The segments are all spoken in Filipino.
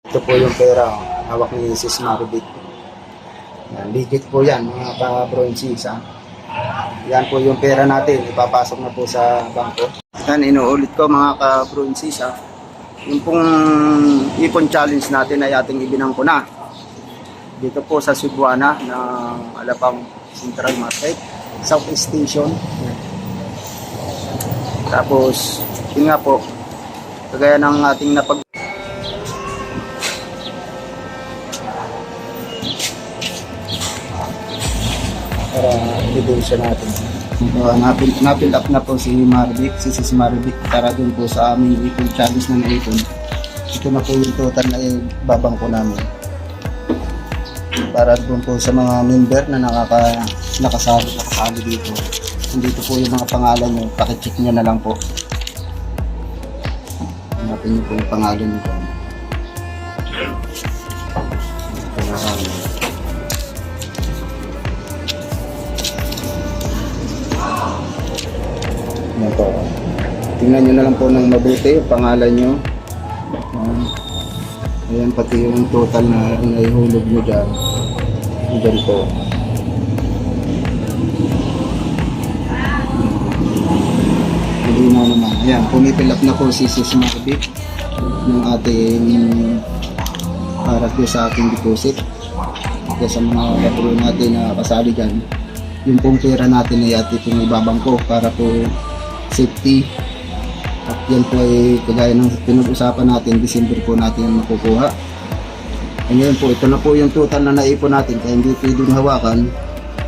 Ito po yung pera, hawak ni Sis Maribit. Yan, legit po yan, mga ka-bronzes. Yan po yung pera natin, ipapasok na po sa bangko. Yan, inuulit ko mga ka-bronzes. Yung pong ipon challenge natin ay ating ibinangko na. Dito po sa Cebuana ng Alabang Central Market, Southeast Station. Yan. Tapos, yun nga po, kagaya ng ating para ebidensya natin. Napil up na po si Marvic, si Sis Marvic para dun po sa aming ipon challenge na naipon. Ito na po yung total na ibabangko namin. Para dun po sa mga member na nakasali dito. Nandito po yung mga pangalan nyo, pakicheck nyo na lang po. Hanapin nyo po yung pangalan nyo. Yan po. Tingnan nyo na lang po ng mabuti yung pangalan nyo. Ayan, pati yung total na naihulog nyo dyan. Dyan po. Hindi na naman. Ayan, pumipil up na po si Sis Marvic ng ating para po sa ating deposit. Kaya sa mga katulong natin na kasali dyan, yung pong pera natin ay ating pong ibabangko para po safety. At yan po ay kagaya ng pinag-usapan natin, December po natin yung makukuha. And yan po, ito na po yung total na naipon natin kaya hindi pwedeng hawakan,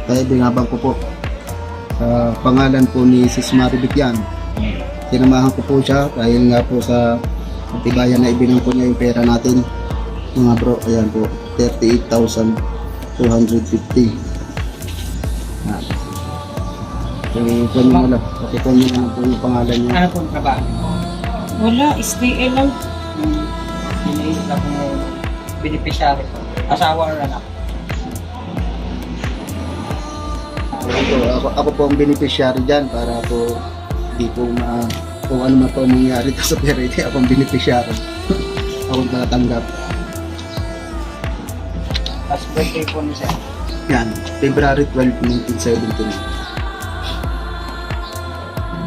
kaya binabangko po sa pangalan po ni Sis Maribit yan. Sinamahan ko po siya dahil nga po sa tibayan na ibinangko niya yung pera natin mga bro. Ayan po, 38,250. Pakikuha nyo na lang. Pakikuha nyo na po yung pangalan niya. Ano pong trabaho? Wala, STL lang. Iniisip na kung beneficiary ko. Asawa or anak? Ako po ang beneficiary dyan para po di po kung ano man po mangyari sa pera, hindi ako ang beneficiary. Ako ang tatanggap. As birthday po ni Sir. Yan, February 12, 1979.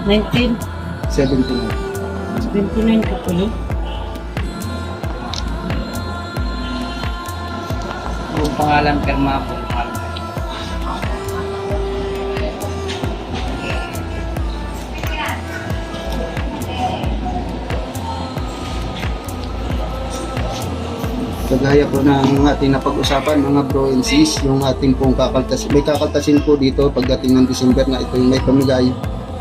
29 ka po, no? Kung pangalan pirma po. Pangalan. Kagaya po ng ating napag-usapan mga bro and sis, yung ating pong kakaltasin. May kakaltasin po dito pagdating ng December na ito yung may pamigay.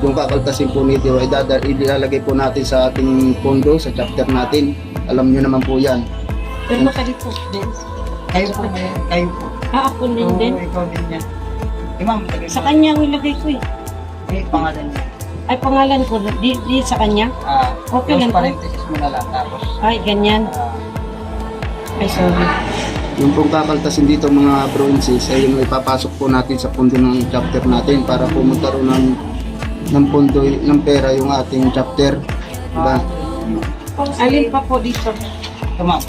Yung kakaltasin po nito ay ilalagay po natin sa ating pondo, sa chapter natin. Alam nyo naman po yan. Pero makalipot din. Kayo po ba yan? Kayo po. Ako din din. Ikaw din yan. Ma'am, Sa kanya ang ilagay ko eh. pangalan niya. Ay, pangalan ko, di sa kanya? Okay lang po. Parenthesis mo na lang tapos. Ay, ganyan. Ay, sorry. Yung pong kakaltasin dito mga bro and sis ay yung ipapasok po natin sa pondo ng chapter natin para po magkaroon ng pondo ng pera yung ating chapter. Diba? Alin pa po dito? Ito ma'am.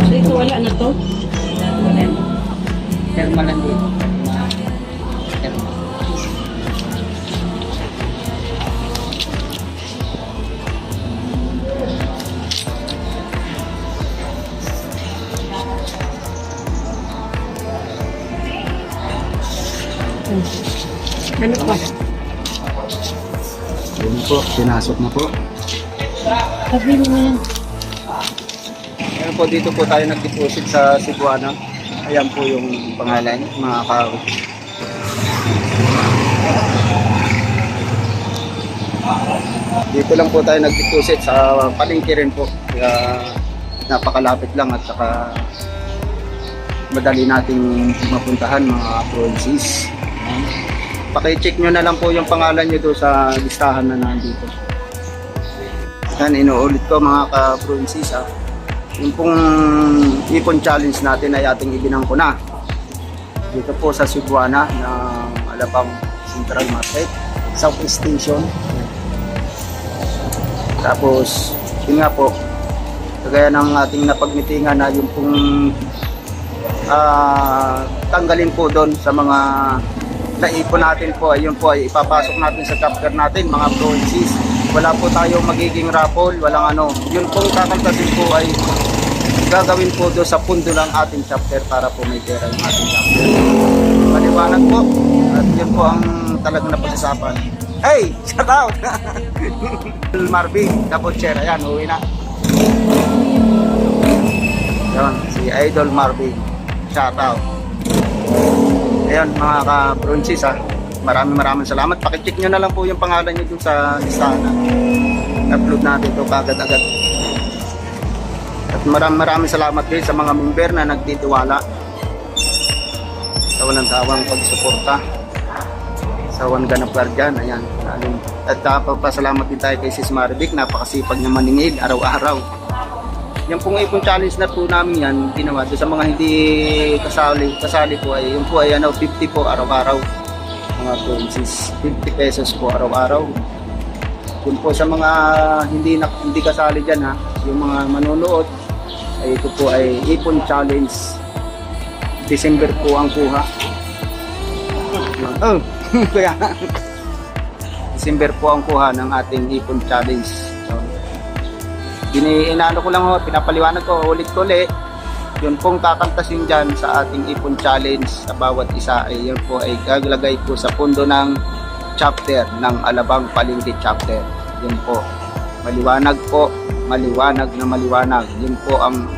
So, ito wala na to? Terma lang dito. Terma. Ano pa? Yun po, pinasok na po. Sabi mo yan. Ngayon po dito po tayo nag-deposit sa Cebuana. Ayan po yung pangalan, mga kao. Dito lang po tayo nag-deposit sa palengke rin po. Kaya napakalapit lang at saka madali nating mapuntahan mga provinces. Paki-check nyo na lang po yung pangalan nyo doon sa listahan na nandito. Yan, inuulit ko mga ka-provinces. Yung pong ipon challenge natin ay ating ibinangko na. Dito po sa Cebuana ng Alabang Central Market, South Station. Tapos, yun nga po, kagaya ng ating napagmitingan na yung pong tanggalin po doon sa mga naipon natin po, ayun po ay ipapasok natin sa chapter natin, mga bronzes. Wala po tayo magiging raffle, walang ano. Yun pong kakaltasin po ay gagawin po doon sa pundo ng ating chapter para po may pera yung ating chapter. Maliwanag po. At yun po ang talagang napag-usapan. Hey! Shout out! Marvin, Kapotcher. Ayan, uwi na. Ayan, si Idol Marvin. Shout out. Ayan, mga ka-bronzes ha. Maraming salamat. Pakicheck nyo na lang po yung pangalan nyo dun sa listahan na upload natin ito kagad-agad. At maraming salamat din sa mga member na nagtitiwala sa walang tawang pagsuporta sa One Ganap Guardian. Ayan. At papasalamat din tayo kay Sis Marivic. Napakasipag niya maningil araw-araw. Yan pong ipon challenge na po namin yan ginawa. Sa mga hindi kasali po ay yung po ay 50 po araw-araw. Mga bronzes, 50 pesos po araw-araw. Yun po sa mga hindi kasali dyan ha, yung mga manonood, ay ito po ay ipon challenge. December po ang kuha. Oh, kaya December po ang kuha ng ating ipon challenge. So, inaano ko lang ho, pinapaliwanag ko ulit-ulit. Yun pong kakantasin dyan sa ating ipon challenge sa bawat isa ay yun po ay gaglagay po sa pundo ng chapter ng Alabang Palengke chapter. Yun po. Maliwanag po. Maliwanag na maliwanag. Yun po ang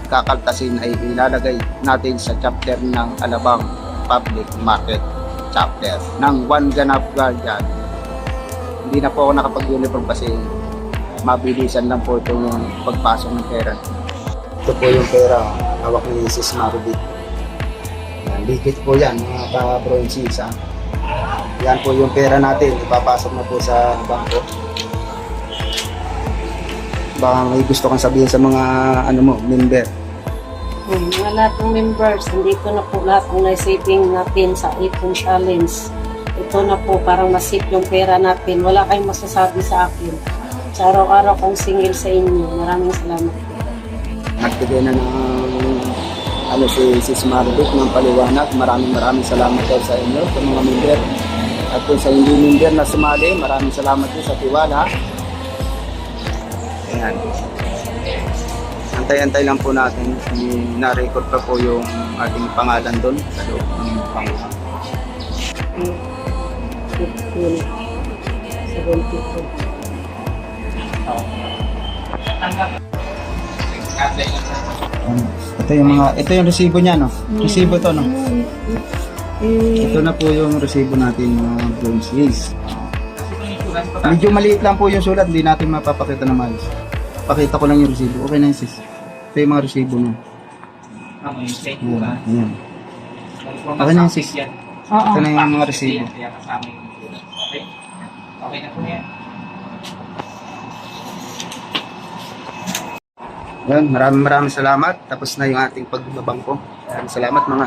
kakaltasin ay ilalagay natin sa chapter ng Alabang Public Market chapter ng One Ganap Guardian. Hindi na po ako nakapag-uniform kasi mabilisan lang po itong pagpasok ng pera. Ito po yung pera, hawak ni Sis Marivic. Likit po yan, mga ka-bronzes. Yan po yung pera natin, ipapasok na po sa bangko. Baka may gusto kang sabihin sa mga member. Mga lahat ng members, hindi ko na po lahat ang naisiping natin sa ipon challenge. Ito na po, parang masip yung pera natin. Wala kayong masasabi sa akin. Sa araw-araw kong singil sa inyo. Maraming salamat po. Nagbigay na ng si Sis Marivic ng paliwanag. Maraming salamat po sa inyo, sa mga member. At kung sa hindi member na sumali, maraming salamat po sa tiwala. Ayan. Antay-antay lang po natin. Na-record pa po yung ating pangalan doon sa loob ng pangalan. 15, 72. Ito yung resibo niya, no? Resibo to, no? Ito na po yung resibo natin, mga bronzes. Medyo maliit lang po yung sulat, hindi natin mapapakita na maayos. Pakita ko lang yung resibo. Okay na yun, sis. Ito yung mga resibo mo. Ayan. Okay na yun, sis. Ito na yung mga resibo. Okay na po yan. Yan, maraming salamat. Tapos na yung ating pagbabangko. Salamat mga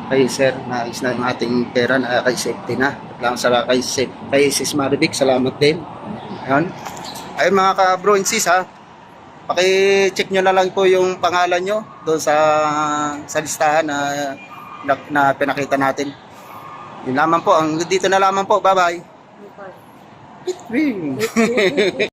kay sir, naayos na yung ating pera na kay safety na. At lang sa kay Sis Marivic, salamat din. Ayun. Ayun mga ka-bronzes ha. Paki-check nyo na lang po yung pangalan nyo doon sa listahan na pinakita natin. Yun lamang po. Dito na lamang po. Bye-bye.